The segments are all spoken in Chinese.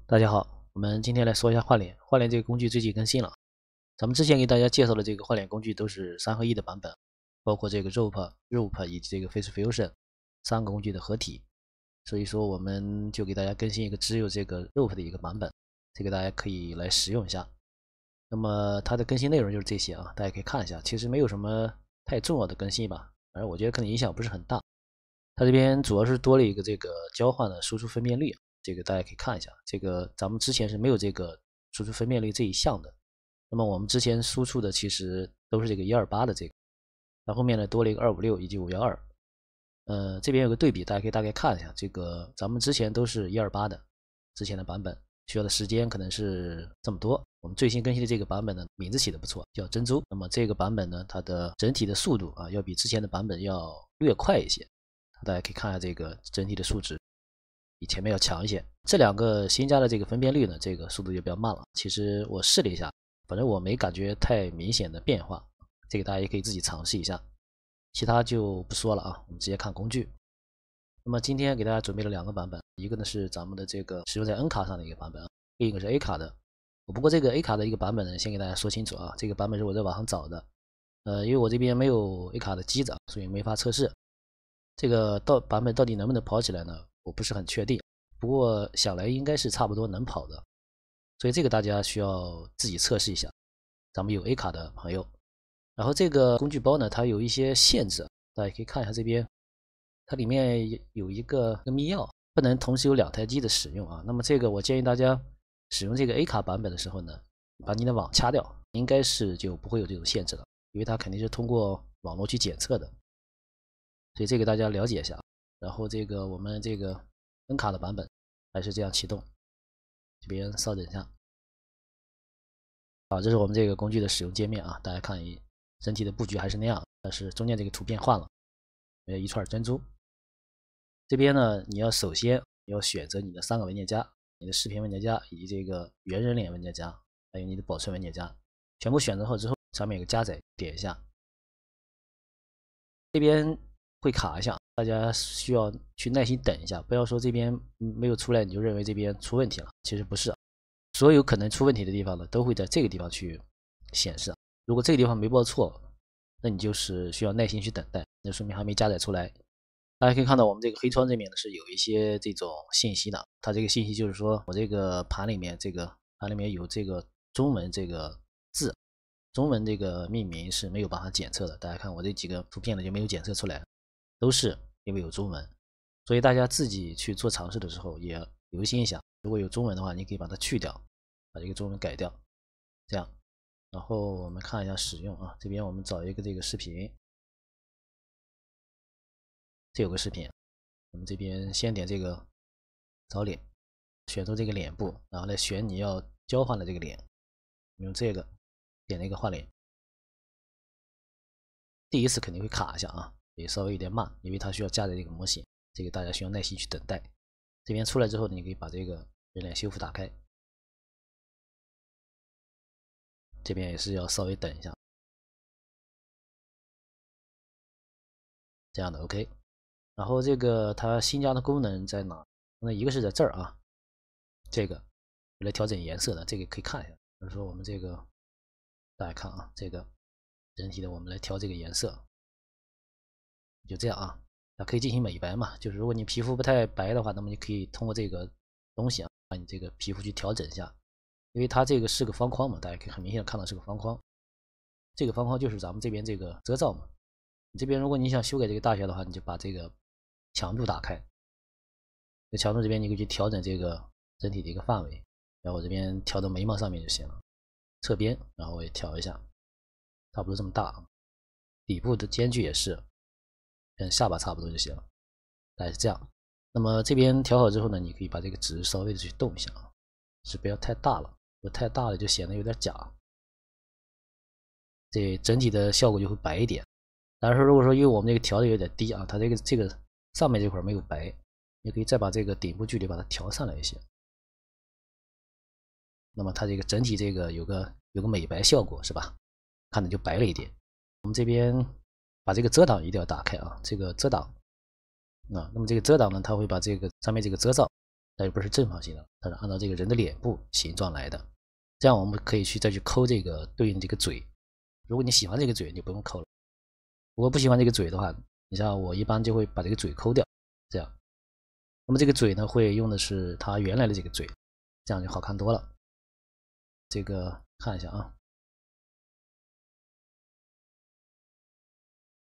大家好，我们今天来说一下画脸。画脸这个工具最近更新了，咱们之前给大家介绍的这个画脸工具都是3合1的版本，包括这个 Rope 以及这个 Face Fusion 3个工具的合体。所以说我们就给大家更新一个只有这个 Rope 的一个版本，这个大家可以来使用一下。那么它的更新内容就是这些啊，大家可以看一下，其实没有什么太重要的更新吧，反正我觉得可能影响不是很大。它这边主要是多了一个这个交换的输出分辨率，这个大家可以看一下，这个咱们之前是没有这个输出分辨率这一项的。那么我们之前输出的其实都是这个128的这个，它后面呢多了一个256以及512。这边有个对比，大家可以大概看一下，这个咱们之前都是128的，之前的版本需要的时间可能是这么多。我们最新更新的这个版本呢，名字起的不错，叫珍珠。那么这个版本呢，它的整体的速度啊，要比之前的版本要略快一些。大家可以看一下这个整体的数值比前面要强一些。这两个新加的这个分辨率呢，这个速度就比较慢了。其实我试了一下，反正我没感觉太明显的变化，这个大家也可以自己尝试一下。其他就不说了啊，我们直接看工具。那么今天给大家准备了2个版本，一个呢是咱们的这个使用在 N 卡上的一个版本，另一个是 A 卡的。不过这个 A 卡的一个版本呢，先给大家说清楚啊，这个版本是我在网上找的，因为我这边没有 A 卡的机子，所以没法测试。这个版本到底能不能跑起来呢？我不是很确定，不过想来应该是差不多能跑的，所以这个大家需要自己测试一下。咱们有 A 卡的朋友，然后这个工具包呢，它有一些限制，大家可以看一下这边，它里面有一个密钥，不能同时有2台机的使用啊。那么这个我建议大家使用这个 A 卡版本的时候呢，把你的网掐掉，应该是就不会有这种限制了，因为它肯定是通过网络去检测的。所以这个大家了解一下，然后这个我们这个 N 卡的版本还是这样启动，这边稍等一下。好，这是我们这个工具的使用界面啊，大家看整体的布局还是那样，但是中间这个图片换了，一串珍珠。这边呢，你要首先要选择你的3个文件夹，你的视频文件夹以及这个原人脸文件夹，还有你的保存文件夹，全部选择好之后，上面有个加载，点一下，这边会卡一下，大家需要去耐心等一下，不要说这边没有出来你就认为这边出问题了，其实不是，所有可能出问题的地方呢，都会在这个地方去显示。如果这个地方没报错，那你就是需要耐心去等待，那说明还没加载出来。大家可以看到我们这个黑窗这边呢是有一些这种信息的，它这个信息就是说我这个盘里面有这个中文这个字，中文这个命名是没有办法检测的。大家看我这几个图片呢就没有检测出来，都是因为有中文，所以大家自己去做尝试的时候也留心一下，如果有中文的话，你可以把它去掉，把这个中文改掉，这样。然后我们看一下使用啊，这边我们找一个这个视频，这有个视频，我们这边先点这个找脸，选出这个脸部，然后来选你要交换的这个脸，用这个点那个换脸。第一次肯定会卡一下啊，也稍微有点慢，因为它需要加载这个模型，这个大家需要耐心去等待。这边出来之后，你可以把这个人脸修复打开，这边也是要稍微等一下，这样的 OK。然后这个它新加的功能在哪？那一个是在这儿啊，这个来调整颜色的，这个可以看一下。比如说我们这个，大家看啊，这个整体的我们来调这个颜色，就这样啊。它可以进行美白嘛，就是如果你皮肤不太白的话，那么你可以通过这个东西啊，把你这个皮肤去调整一下。因为它这个是个方框嘛，大家可以很明显的看到是个方框，这个方框就是咱们这边这个遮罩嘛。你这边如果你想修改这个大小的话，你就把这个强度打开，在强度这边你可以去调整这个整体的一个范围，然后我这边调到眉毛上面就行了，侧边，然后我也调一下，差不多这么大，底部的间距也是跟下巴差不多就行了，大概是这样。那么这边调好之后呢，你可以把这个值稍微的去动一下啊，是不要太大了，如果太大了就显得有点假，这整体的效果就会白一点。但是如果说因为我们这个调的有点低啊，它这个上面这块没有白，你可以再把这个顶部距离把它调上来一些，那么它这个整体这个有个美白效果是吧？看着就白了一点。我们这边把这个遮挡一定要打开啊，这个遮挡啊，那么这个遮挡呢，它会把这个上面这个遮罩它就不是正方形的，它是按照这个人的脸部形状来的。这样我们可以再去抠这个对应这个嘴。如果你喜欢这个嘴，你就不用抠了。如果不喜欢这个嘴的话，你像我一般就会把这个嘴抠掉，这样。那么这个嘴呢，会用的是它原来的这个嘴，这样就好看多了。这个看一下啊，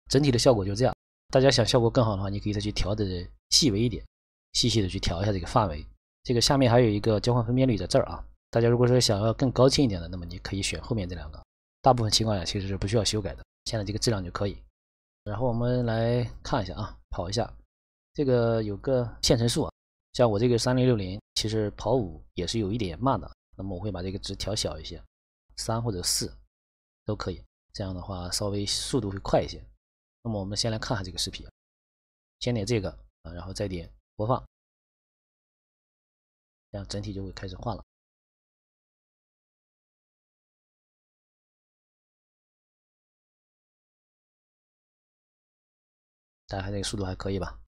整体的效果就这样。大家想效果更好的话，你可以再去调的细微一点，细细的去调一下这个范围。这个下面还有一个交换分辨率在这儿啊。大家如果说想要更高清一点的，那么你可以选后面这两个。大部分情况下其实是不需要修改的，现在这个质量就可以。然后我们来看一下啊，跑一下，这个有个线程数啊，像我这个3060，其实跑5也是有一点慢的。那么我会把这个值调小一些，3或者4都可以，这样的话稍微速度会快一些。那么我们先来看下这个视频，先点这个啊，然后再点播放，这样整体就会开始换了。大家看这个速度还可以吧？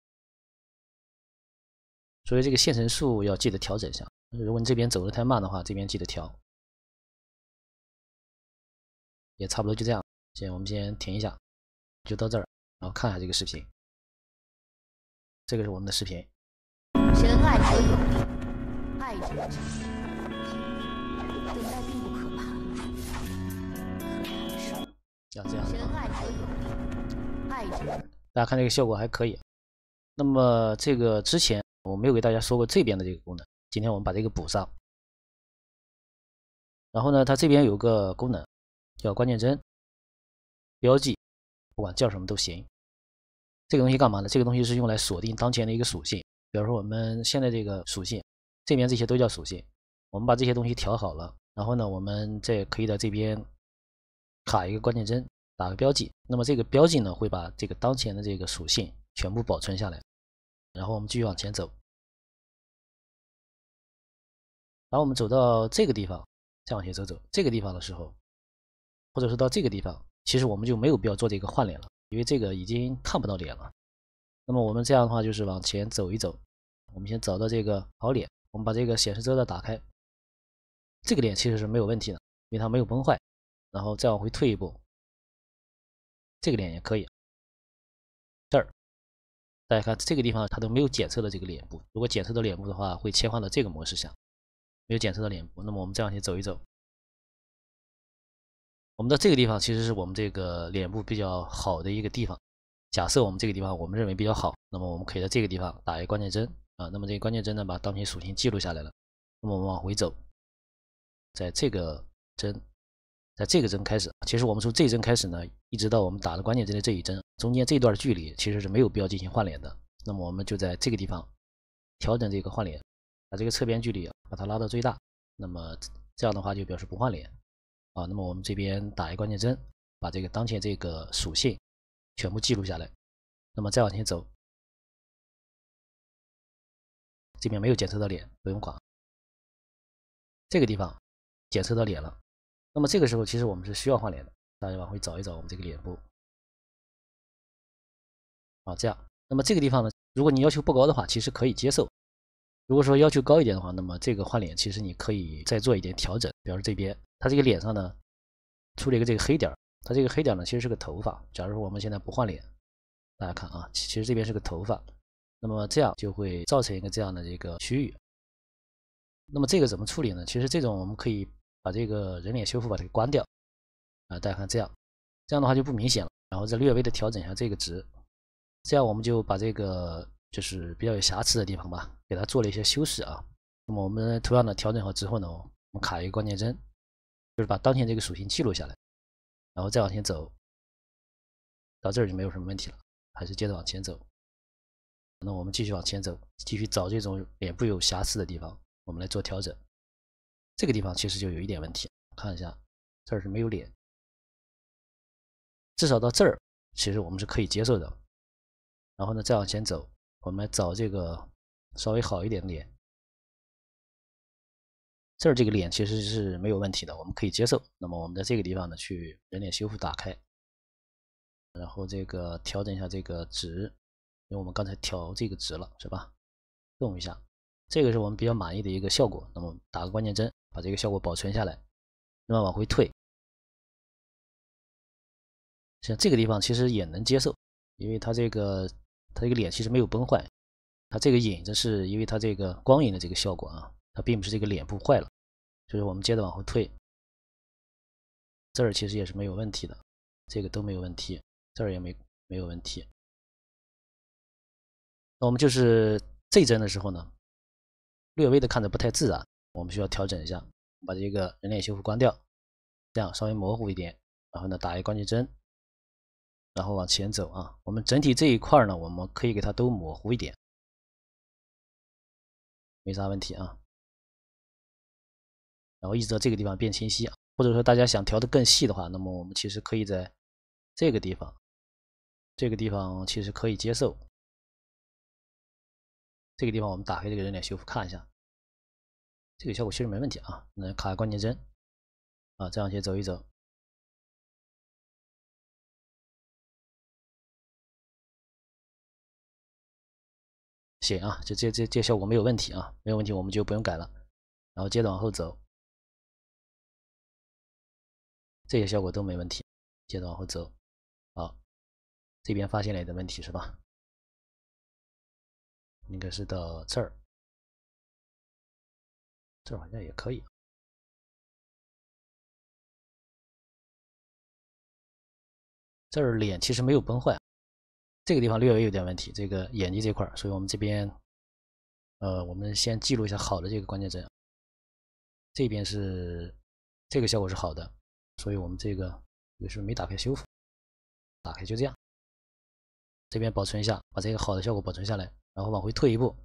所以这个线程数要记得调整一下。如果你这边走的太慢的话，这边记得调。也差不多就这样，我们先停一下，就到这儿，然后看一下这个视频。这个是我们的视频。深爱者有力，爱者之心。等待并不可怕，要这样。深爱者有力，爱者。大家看这个效果还可以。那么这个之前我没有给大家说过这边的这个功能，今天我们把这个补上。然后呢，它这边有个功能叫关键帧标记，不管叫什么都行。这个东西干嘛呢？这个东西是用来锁定当前的一个属性，比如说我们现在这个属性，这边这些都叫属性。我们把这些东西调好了，然后呢，我们这可以在这边卡一个关键帧，打个标记。那么这个标记呢，会把这个当前的这个属性全部保存下来。然后我们继续往前走，然后我们走到这个地方，再往前走走，这个地方的时候，或者是到这个地方，其实我们就没有必要做这个换脸了，因为这个已经看不到脸了。那么我们这样的话就是往前走一走，我们先找到这个好脸，我们把这个显示遮挡打开，这个脸其实是没有问题的，因为它没有崩坏。然后再往回退一步，这个脸也可以。这儿大家看这个地方它都没有检测的这个脸部，如果检测到脸部的话，会切换到这个模式下。没有检测到脸部，那么我们再往前走一走，我们到这个地方其实是我们这个脸部比较好的一个地方。假设我们这个地方我们认为比较好，那么我们可以在这个地方打一个关键帧啊，那么这个关键帧呢把当前属性记录下来了。那么我们往回走，在这个帧，在这个帧开始，其实我们从这一帧开始呢，一直到我们打的关键帧的这一帧，中间这段距离其实是没有必要进行换脸的。那么我们就在这个地方调整这个换脸，把这个侧边距离把它拉到最大，那么这样的话就表示不换脸啊。那么我们这边打一关键帧，把这个当前这个属性全部记录下来。那么再往前走，这边没有检测到脸，不用管。这个地方检测到脸了，那么这个时候其实我们是需要换脸的。大家往回找一找我们这个脸部啊，这样。那么这个地方呢，如果你要求不高的话，其实可以接受。如果说要求高一点的话，那么这个换脸其实你可以再做一点调整。比如说这边，它这个脸上呢出了一个这个黑点，它这个黑点呢其实是个头发。假如说我们现在不换脸，大家看啊，其实这边是个头发，那么这样就会造成一个这样的这个区域。那么这个怎么处理呢？其实这种我们可以把这个人脸修复把它给关掉啊，大家看这样的话就不明显了。然后再略微的调整一下这个值，这样我们就把这个就是比较有瑕疵的地方吧，给它做了一些修饰啊。那么我们同样的调整好之后呢，我们卡一个关键帧，就是把当前这个属性记录下来，然后再往前走，到这儿就没有什么问题了，还是接着往前走。那我们继续往前走，继续找这种脸部有瑕疵的地方，我们来做调整。这个地方其实就有一点问题，看一下，这儿是没有脸，至少到这儿其实我们是可以接受的。然后呢，再往前走，我们来找这个稍微好一点的脸。这儿这个脸其实是没有问题的，我们可以接受。那么我们在这个地方呢，去人脸修复打开，然后这个调整一下这个值，因为我们刚才调这个值了，是吧？动一下，这个是我们比较满意的一个效果。那么打个关键帧，把这个效果保存下来，那么往回退，像这个地方其实也能接受，因为它这个脸其实没有崩坏，它这个影子是因为它这个光影的这个效果啊，它并不是这个脸部坏了，就是我们接着往后退，这儿其实也是没有问题的，这个都没有问题，这儿也没有问题。那我们就是这帧的时候呢，略微的看着不太自然，我们需要调整一下，把这个人脸修复关掉，这样稍微模糊一点，然后呢打一个关键帧，然后往前走啊。我们整体这一块呢，我们可以给它都模糊一点，没啥问题啊。然后一直到这个地方变清晰，或者说大家想调的更细的话，那么我们其实可以在这个地方，其实可以接受。这个地方我们打开这个人脸修复看一下，这个效果其实没问题啊。那卡关键帧啊，再往前走一走，行啊，这效果没有问题啊，没有问题我们就不用改了。然后接着往后走，这些效果都没问题，接着往后走，好，这边发现了一点问题是吧？应该是到这儿，这儿好像也可以。这儿脸其实没有崩坏，这个地方略微有点问题，这个眼睛这块，所以我们这边，我们先记录一下好的这个关键帧。这边是这个效果是好的，所以我们这个为什么没打开修复？打开就这样，这边保存一下，把这个好的效果保存下来，然后往回退一步。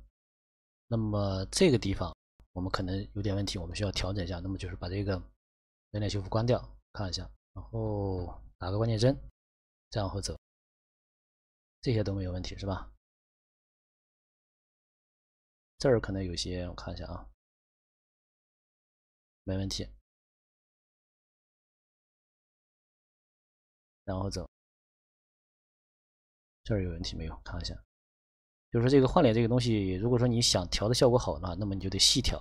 那么这个地方我们可能有点问题，我们需要调整一下。那么就是把这个人脸修复关掉，看一下，然后打个关键帧，再往后走，这些都没有问题是吧？这儿可能有些，我看一下啊，没问题。然后走，这儿有问题没有？看一下，就是说这个换脸这个东西，如果说你想调的效果好的话，那么你就得细调。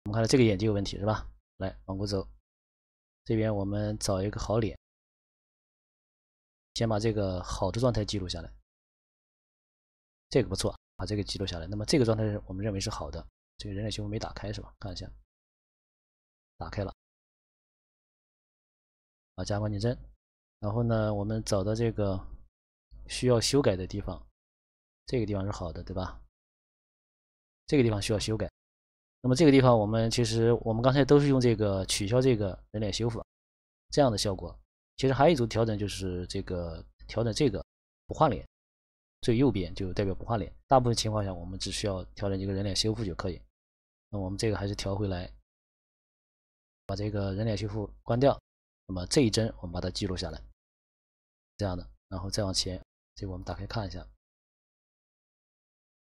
我们看到这个眼睛有问题是吧？来，往过走，这边我们找一个好脸，先把这个好的状态记录下来，这个不错，把这个记录下来。那么这个状态我们认为是好的，这个人脸修复没打开是吧？看一下，打开了，啊，加关键帧，然后呢，我们找到这个需要修改的地方，这个地方是好的，对吧？这个地方需要修改。那么这个地方其实我们刚才都是用这个取消这个人脸修复这样的效果。其实还有一组调整就是这个调整这个不画脸，最右边就代表不画脸。大部分情况下我们只需要调整这个人脸修复就可以。那我们这个还是调回来，把这个人脸修复关掉。那么这一帧我们把它记录下来，这样的，然后再往前，这个我们打开看一下，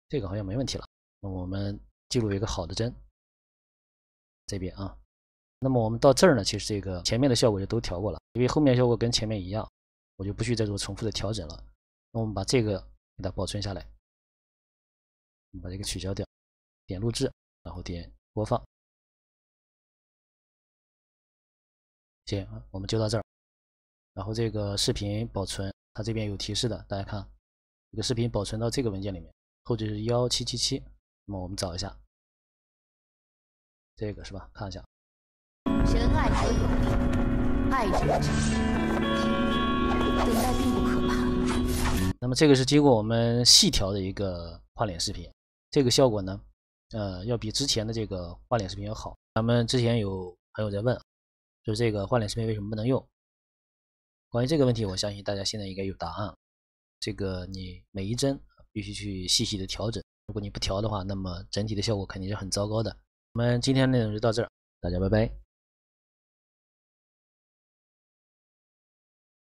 这个好像没问题了。那我们记录一个好的帧。这边啊，那么我们到这儿呢，其实这个前面的效果就都调过了，因为后面效果跟前面一样，我就不去再做重复的调整了。那我们把这个给它保存下来，我们把这个取消掉，点录制，然后点播放。行，我们就到这儿。然后这个视频保存，它这边有提示的，大家看，这个视频保存到这个文件里面，后置是1777。那么我们找一下。这个是吧？看一下，真爱可有力，爱者之心，等待并不可怕。那么这个是经过我们细调的一个换脸视频，这个效果呢，要比之前的这个换脸视频要好。咱们之前有朋友在问，就是这个换脸视频为什么不能用？关于这个问题，我相信大家现在应该有答案。这个你每一帧必须去细细的调整，如果你不调的话，那么整体的效果肯定是很糟糕的。我们今天内容就到这儿，大家拜拜。